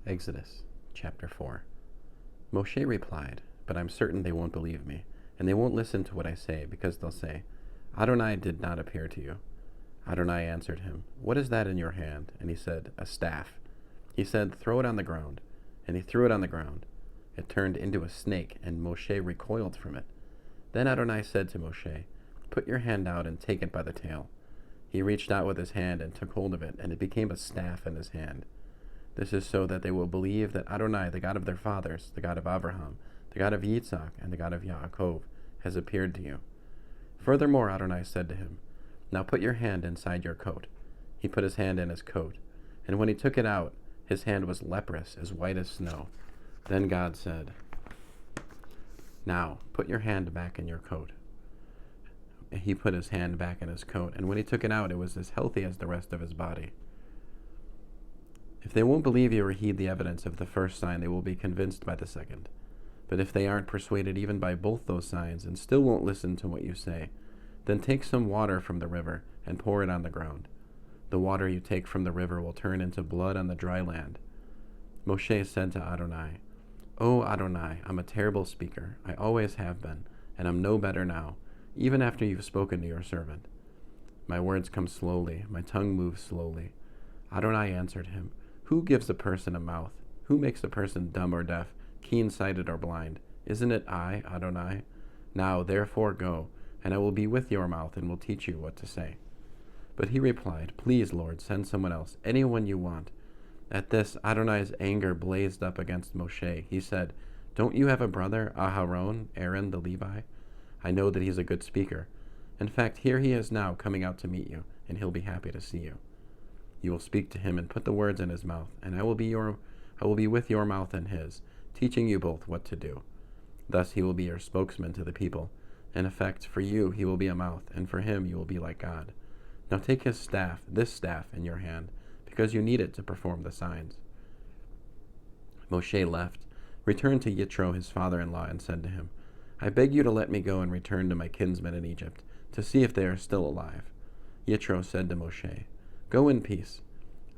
Exodus chapter 4. Moshe replied, "But I'm certain they won't believe me, and they won't listen to what I say, because they'll say, 'Adonai did not appear to you.' Adonai answered him, 'What is that in your hand?' And he said, 'A staff.' He said, 'Throw it on the ground.' And he threw it on the ground. It turned into a snake, and Moshe recoiled from it. Then Adonai said to Moshe, 'Put your hand out and take it by the tail.' He reached out with his hand and took hold of it, and it became a staff in his hand. This is so that they will believe that Adonai, the God of their fathers, the God of Avraham, the God of Yitz'chak, and the God of Yaakov, has appeared to you." Furthermore, Adonai said to him, "Now put your hand inside your coat." He put his hand in his coat, and when he took it out, his hand was leprous, as white as snow. Then God said, "Now put your hand back in your coat." He put his hand back in his coat, and when he took it out, it was as healthy as the rest of his body. If they won't believe you or heed the evidence of the first sign, they will be convinced by the second. But if they aren't persuaded even by both those signs and still won't listen to what you say, then take some water from the river and pour it on the ground. The water you take from the river will turn into blood on the dry land. Moshe said to Adonai, "O Adonai, I'm a terrible speaker. I always have been, and I'm no better now, even after you've spoken to your servant. My words come slowly, my tongue moves slowly." Adonai answered him, "Who gives a person a mouth? Who makes a person dumb or deaf, keen-sighted or blind? Isn't it I, Adonai? Now, therefore, go, and I will be with your mouth and will teach you what to say." But he replied, "Please, Lord, send someone else, anyone you want." At this, Adonai's anger blazed up against Moshe. He said, "Don't you have a brother, Aharon, Aaron the Levi? I know that he's a good speaker. In fact, here he is now coming out to meet you, and he'll be happy to see you. You will speak to him and put the words in his mouth, and I will be with your mouth and his, teaching you both what to do. Thus he will be your spokesman to the people. In effect, for you he will be a mouth, and for him you will be like God. Now take his staff, this staff, in your hand, because you need it to perform the signs." Moshe left, returned to Yitro his father-in-law, and said to him, "I beg you to let me go and return to my kinsmen in Egypt, to see if they are still alive." Yitro said to Moshe, "Go in peace."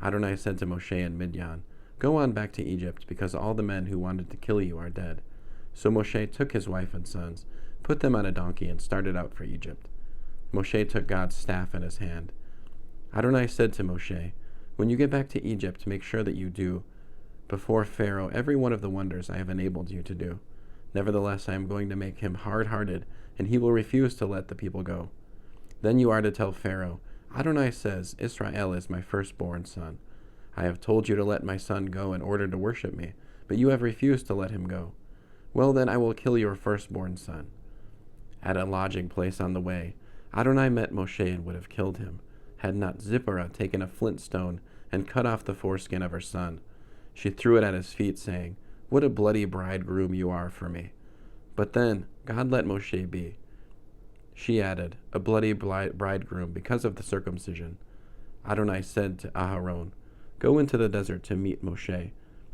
Adonai said to Moshe in Midian, "Go on back to Egypt, because all the men who wanted to kill you are dead." So Moshe took his wife and sons, put them on a donkey, and started out for Egypt. Moshe took God's staff in his hand. Adonai said to Moshe, "When you get back to Egypt, make sure that you do before Pharaoh every one of the wonders I have enabled you to do. Nevertheless, I am going to make him hard-hearted, and he will refuse to let the people go. Then you are to tell Pharaoh, 'Adonai says, Israel is my firstborn son. I have told you to let my son go in order to worship me, but you have refused to let him go. Well, then I will kill your firstborn son.'" At a lodging place on the way, Adonai met Moshe and would have killed him, had not Zipporah taken a flint stone and cut off the foreskin of her son. She threw it at his feet, saying, "What a bloody bridegroom you are for me." But then God let Moshe be. She added, "A bloody bridegroom because of the circumcision." Adonai said to Aharon, "Go into the desert to meet Moshe."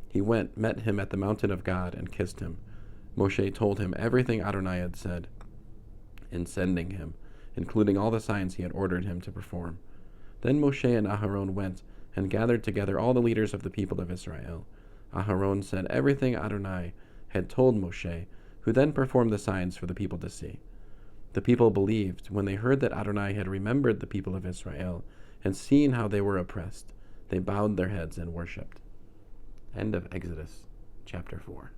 He went, met him at the mountain of God, and kissed him. Moshe told him everything Adonai had said in sending him, including all the signs he had ordered him to perform. Then Moshe and Aharon went and gathered together all the leaders of the people of Israel. Aharon said everything Adonai had told Moshe, who then performed the signs for the people to see. The people believed when they heard that Adonai had remembered the people of Israel and seen how they were oppressed. They bowed their heads and worshipped. End of Exodus chapter 4.